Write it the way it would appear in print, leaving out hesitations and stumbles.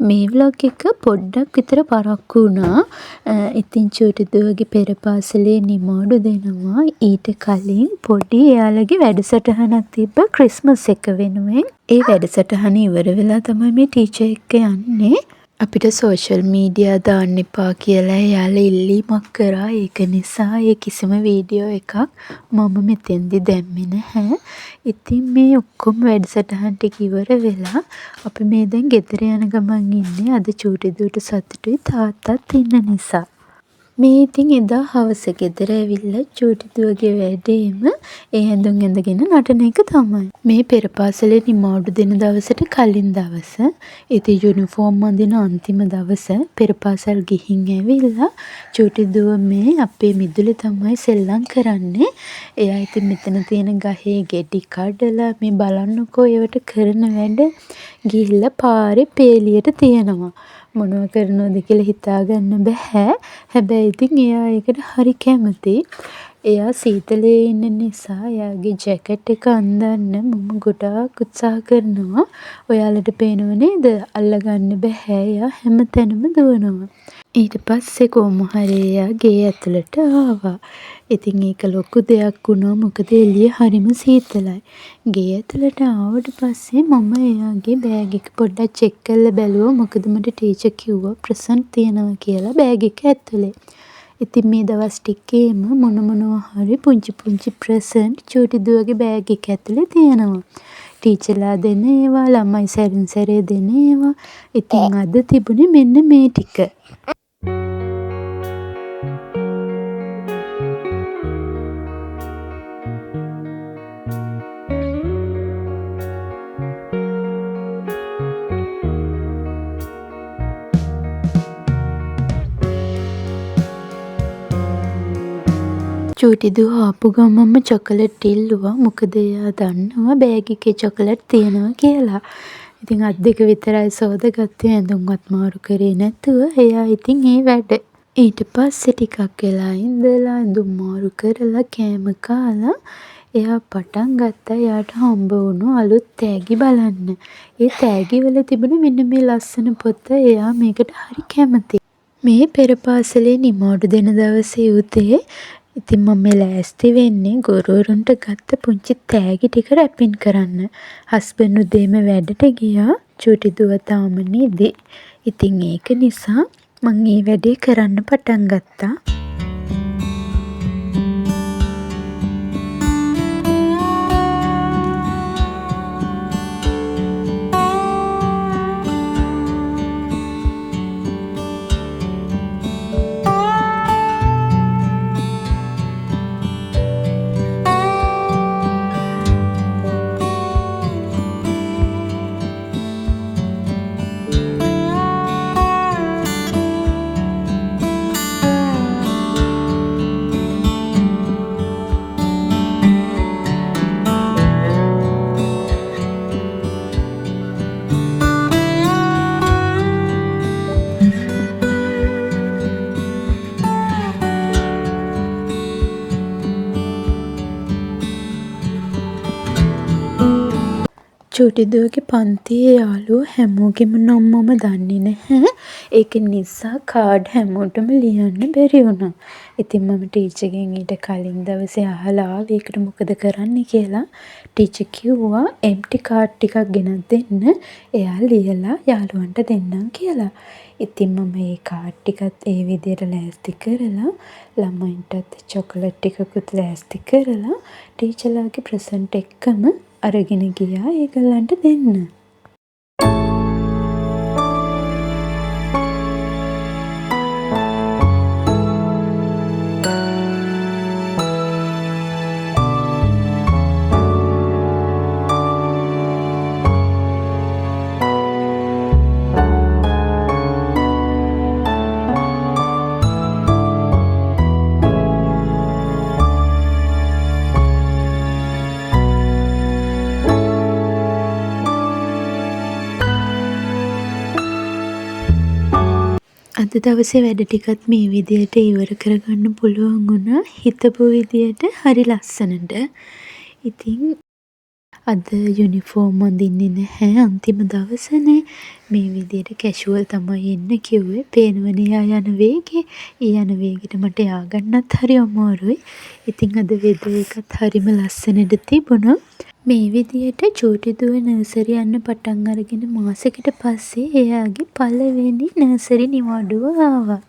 මේ vlog එක පොඩ්ඩක් විතර පරක්කු වුණා. ඉතින් චූටි දුවගේ පෙර පාසලේ නිමාඩු දෙනවා. ඊට කලින් පොඩි එයාලගේ වැඩසටහනක් තිබ්බා ක්‍රිස්මස් එක වෙනුවෙන්. ඒ වැඩසටහන ඉවර වෙලා තමයි මේ ටීචර් එක්ක යන්නේ. අපිට සෝෂල් මීඩියා දාන්න එපා කියලා එයාලා ඉල්ලීමක් කරා. ඒක නිසා ඒ කිසිම වීඩියෝ එකක් මම මෙතෙන්දි දැම්මේ නැහැ. ඉතින් මේ ඔක්කොම වැඩසටහන් ටික ඉවර වෙලා අපි මේ දැන් ගෙදර යන ගමන් ඉන්නේ. අද චූටි දුවට සතුටුයි තාත්තත් ඉන්න නිසා. මේ ඉතින් එදා හවස ගෙදර ඇවිල්ලා චූටි දුවගේ වැඩේම ඒ ඇඳුම් ඇඳගෙන නටන එක තමයි. මේ පෙර පාසලේ නිමාඩු දෙන දවසට කලින් දවස. ඉතින් යුනිෆෝම් අඳින අන්තිම දවස පෙර පාසල් ගිහින් ඇවිල්ලා චූටි දුව මේ අපේ මිදුලේ තමයි සෙල්ලම් කරන්නේ. එයා ඉතින් මෙතන තියෙන ගහේ ගෙඩි කඩලා මේ බලන්නකෝ ඒවට කරන වැඩ ගිහිල්ලා පාරේ පේලියට තියනවා. මොනවා කරනවද කියලා හිතාගන්න බෑ. හැබැයි ඉතින් එයා ඒකට හරි කැමතියි. එයා සීතලේ ඉන්න නිසා එයාගේ ජැකට් එක අන්දන්න මම ගොඩාක් උත්සාහ කරනවා. ඔයාලට පේනව නේද? අල්ලගන්න බෑ. එයා හැමතැනම දුවනවා. ඊට පස්සේ කොහොම හරි එයා ගේ ඇතුළට ආවා. ඉතින් ඒක ලොකු දෙයක් වුණා. මොකද එළිය හරිම සීතලයි. ගේ ඇතුළට ආවට පස්සේ මම එයාගේ බෑග් එක පොඩ්ඩක් චෙක් කරලා බැලුවා. මොකද මට ටීචර් කිව්වා ප්‍රසන්ට් තියනවා කියලා බෑග් එක ඇතුලේ. ඉතින් මේ දවස් ටිකේම මොනවා හරි පුංචි ප්‍රසන්ට් චූටි දුවගේ බෑග් එක ඇතුලේ තියෙනවා. ටීචර්ලා දෙන ඒවා, ළමයි සැරින් සැරේ දෙන ඒවා. ඉතින් අද තිබුණේ මෙන්න මේ ටික. චූටි දුව ආපු ගමන්ම චොකලට් ඉල්ලුවා. මොකද එයා දන්නවා බෑග් එකේ චොකලට් තියෙනවා කියලා. ඉතින් අත් දෙක විතරයි සෝදගත්තේ. ඇඳුම්වත් මාරු කරේ නැතුව. එයා ඉතින් ඒ වැඩ. ඊට පස්සේ ටිකක් වෙලා ඉඳලා ඇඳුම් මාරු කරලා කෑම කාලා එයා පටන් ගත්තා එයාට හම්බ වුණු අලුත් තෑගි බලන්න. ඒ තෑගි වල තිබුණ මෙන්න මේ ලස්සන පොත. එයා මේකට හරි කැමතියි. මේ පෙර පාසලේ නිමාඩු දෙන දවසේ උදේ ඉතින් මම ලෑස්ති වෙන්නේ ගුරුවරුන්ට ගත්ත පුංචි තෑගි ටික රැපින් කරන්න. හස්බන්ඩ් උදේම වැඩට ගියා. චූටි දුව තාම නිදි. ඉතින් ඒක නිසා මම මේ වැඩේ කරන්න පටන් ගත්තා. චූටි දුවගේ පන්තියේ යාළුවෝ හැමෝගෙම නම් මම දන්නේ නැහැ. ඒක නිසා කාඩ් හැමෝටම ලියන්න බැරි වුණා. ඉතින් මම ටීචර්ගෙන් ඊට කලින් දවසේ අහලා ආවේ ඒකට මොකද කරන්න කියලා. ටීචර් කිව්වා එම්ටි කාඩ් ටිකක් ගෙනත් දෙන්න. එයා ලියලා යාළුවන්ට දෙන්නම් කියලා. ඉතින් මම ඒ කාඩ් ටිකත් ඒ විදිහට ලෑස්ති කරලා ළමයින්ටත් චොකලට් ටිකකුත් ලෑස්ති කරලා ටීචර්ලාගේ ප්‍රසන්ට් එක්කම අරගෙන ගියා ඒගොල්ලන්ට දෙන්න. අද දවසේ වැඩ ටිකත් මේ විදියට ඉවර කරගන්න පුළුවන් වුණා. හිතපු විදියට හරි ලස්සනට. ඉතින් අද යුනිෆෝම් අඳින්නේ නැහැ අන්තිම දවසනේ. මේ විදියට කැෂුවල් තමයි එන්න කිව්වේ. පේනවනේ එයා යන වේගෙ. ඒ යන වේගෙට මට යආගන්නත් හරි අමාරුයි. ඉතින් අද වෙදර් එකත් හරිම ලස්සනට තිබුණා. මේ විදියට චූටි දුව නර්සරි යන්න පටන් අරගෙන මාසෙකට පස්සේ එයාගේ පළවෙනි නර්සරි නිවාඩුව ආවා.